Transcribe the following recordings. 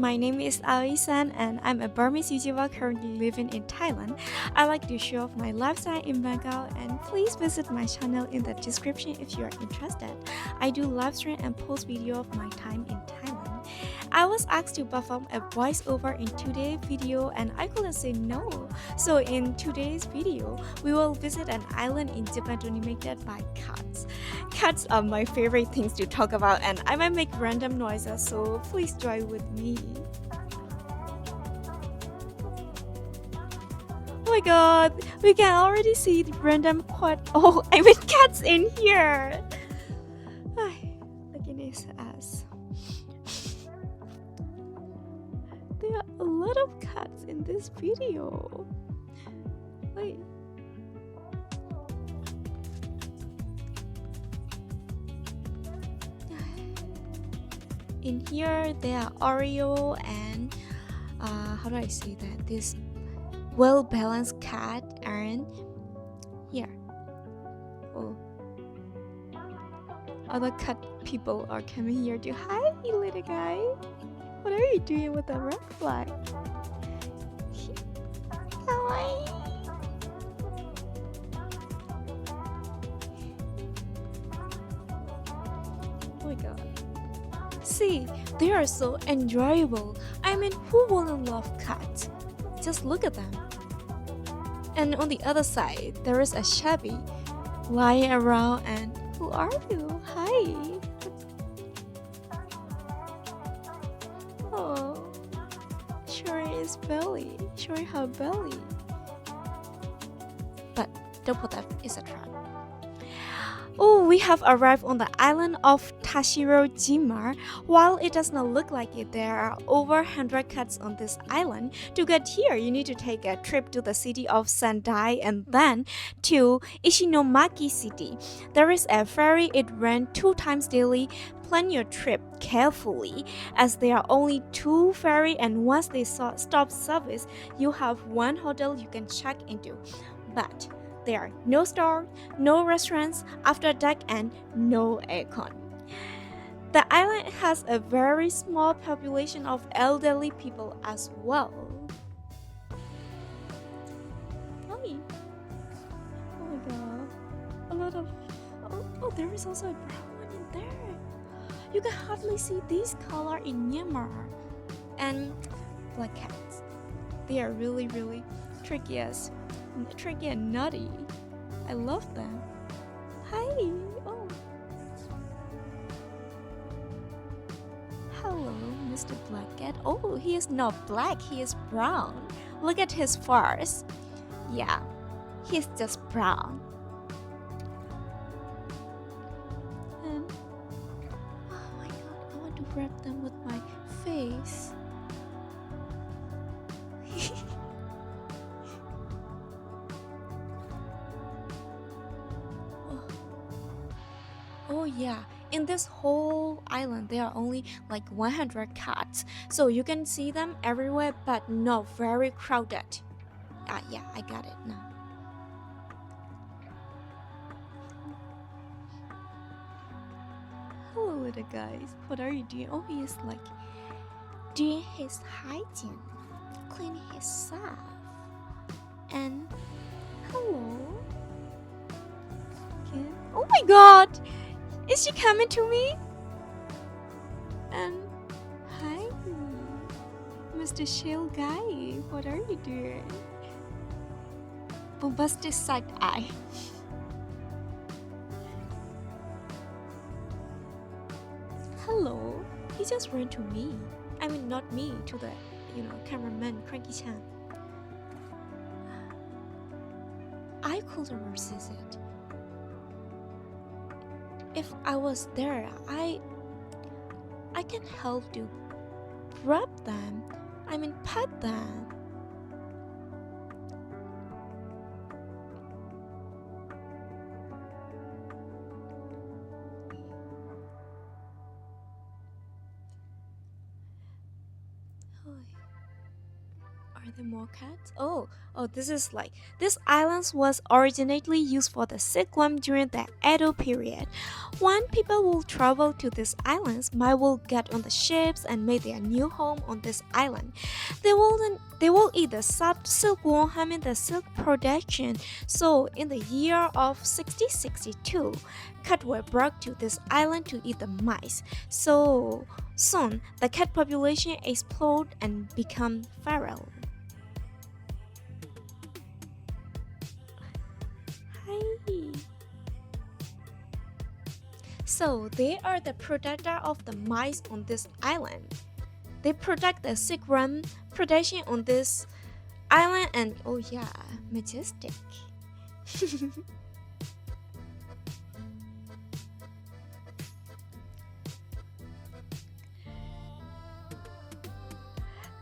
my name is Aoi San and I'm a Burmese YouTuber currently living in Thailand. I like to show off my lifestyle in Bangkok and please visit my channel in the description if you are interested. I do live stream and post video of my time in Thailand. I was asked to perform a voiceover in today's video and I couldn't say no. So in today's video, we will visit an island in Japan dominated by cats. Cats are my favorite things to talk about and I might make random noises, so please join with me. Oh my god, we can already see the random cats in here. Look at his ass. There are a lot of cats in this video. Wait. In here, there are Oreo and how do I say that? This well-balanced cat, and here, other cat people are coming here to hi, little guy. What are you doing with the red flag? Kawaii. Oh my god. See, they are so enjoyable. I mean, who wouldn't love cats? Just look at them. And on the other side, there is a shabby lying around and who are you? Hi. Oh, showing his belly, showing her belly. But don't put that, it's a trap. Oh, we have arrived on the island of Tashiro-jima. While it does not look like it, there are over 100 cats on this island. To get here, you need to take a trip to the city of Sendai and then to Ishinomaki City. There is a ferry, it runs 2 times daily. Plan your trip carefully as there are only 2 ferry and once they stop service, you have 1 hotel you can check into. But there are no stores, no restaurants, after dark, and no aircon. The island has a very small population of elderly people as well. Hi. Oh my god. A lot of... Oh, there is also a brown one in there. You can hardly see this color in Myanmar. And black cats. They are really, really tricky and nutty. I love them. Hi. Oh. Hello, Mr. Black Cat. Oh, he is not black, he is brown. Look at his furs. Yeah, he's just brown. And oh my god, I want to wrap them with my face. Oh yeah, in this whole island there are only like 100 cats, so you can see them everywhere but not very crowded. Yeah, I got it now. Hello little guys, what are you doing? Oh, he is like doing his hygiene, cleaning his stuff. And hello. Okay. Oh my god! Is she coming to me? And hi, Mr. Shale Guy, what are you doing? Bombastic side eye. Hello. He just ran to me. I mean, not me, to the, cameraman, Cranky Chan. I couldn't resist it. If I was there, I can help to rub them. I mean, pet them. Are Are there more cats? This is like this island was originally used for the silkworm during the Edo period. When people will travel to these islands, might will get on the ships and make their new home on this island. They will eat the silkworm having the silk production. So in the year of 6062, cats were brought to this island to eat the mice. So soon the cat population exploded and become feral. Hi. So they are the predator of the mice on this island. They protect the silkworm predation on this island and oh yeah, majestic.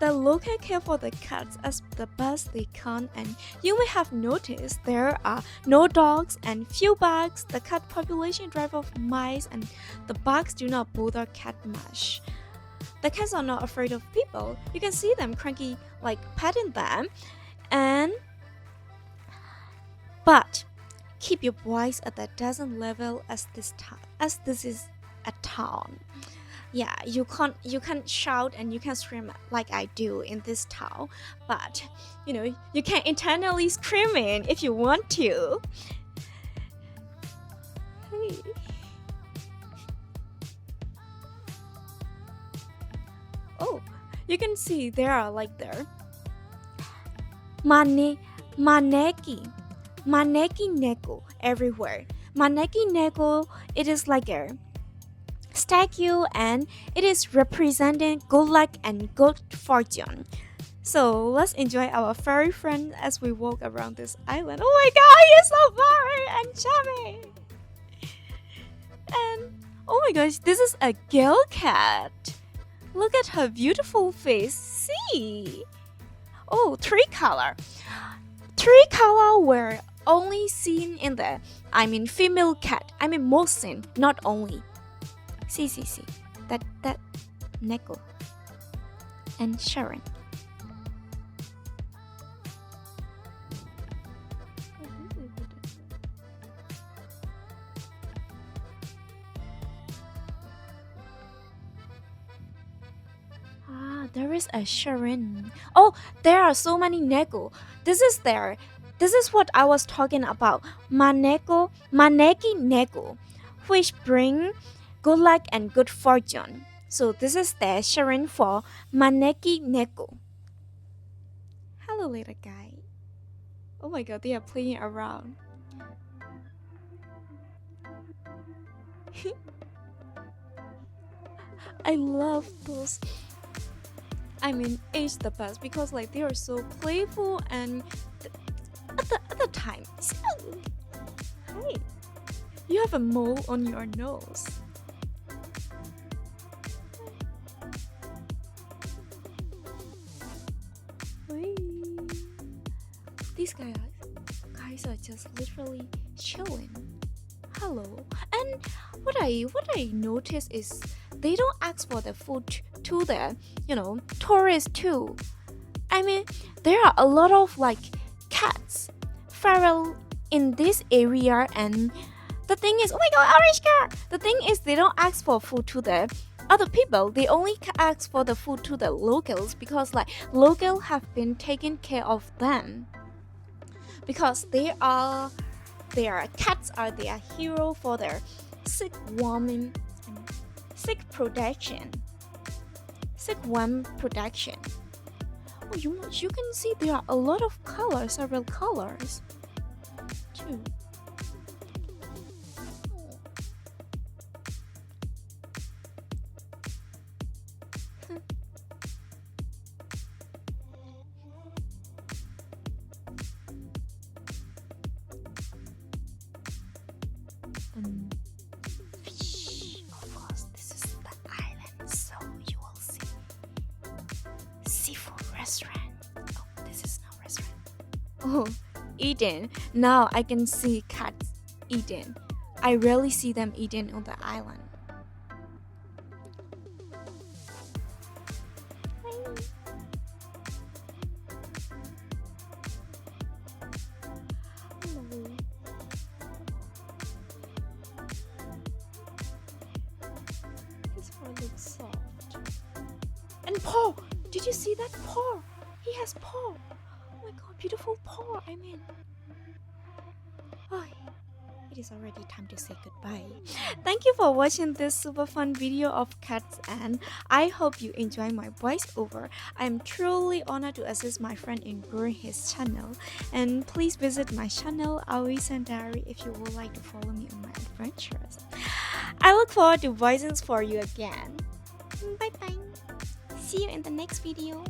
The local care for the cats as the best they can, and you may have noticed there are no dogs and few bugs. The cat population drive off mice, and the bugs do not bother cat much. The cats are not afraid of people. You can see them cranky, like petting them, and but keep your voice at the decent level as this is a town. Yeah, you can't shout and you can scream like I do in this town, but you can internally screaming if you want to. Hey. Oh, you can see there are like there mane maneki-neko everywhere. Maneki-neko, it is like a statue and it is representing good luck and good fortune. So let's enjoy our furry friend as we walk around this island. Oh my god, he's so furry and charming! And oh my gosh, this is a girl cat. Look at her beautiful face. See? Oh, three color. Three color were only seen in the female cat. Most seen, not only. See. That Neko and Sharon. There is a Sharon. Oh, there are so many Neko. This is what I was talking about. Maneki-neko, which bring good luck and good fortune. So this is the Sharon for Maneki-neko. Hello, little guy. Oh my god, they are playing around. I love those. Age the best because like they are so playful and at the time. Hey, you have a mole on your nose. Hey. These guys are just literally chilling. Hello. And what I notice is they don't ask for the food to the tourists too. There are a lot of like cats feral in this area, and the thing is, oh my god, orange car. The thing is, they don't ask for food to the other people. They only ask for the food to the locals because like locals have been taking care of them because their cats are their hero for their sick warming and sick protection. Silkworm production. Oh, you can see there are a lot of colors, several colors, too. Of course, this is the island, so you will see seafood restaurant. Oh, this is no restaurant. Oh, eating. Now I can see cats eating. I rarely see them eating on the island. And paw! Did you see that paw? He has paw. Oh my god, beautiful paw, I mean. Oh, it is already time to say goodbye. Thank you for watching this super fun video of cats, and I hope you enjoy my voiceover. I am truly honored to assist my friend in growing his channel. And please visit my channel, Aoi San if you would like to follow me on my adventures. I look forward to voicing for you again. Bye bye. See you in the next video.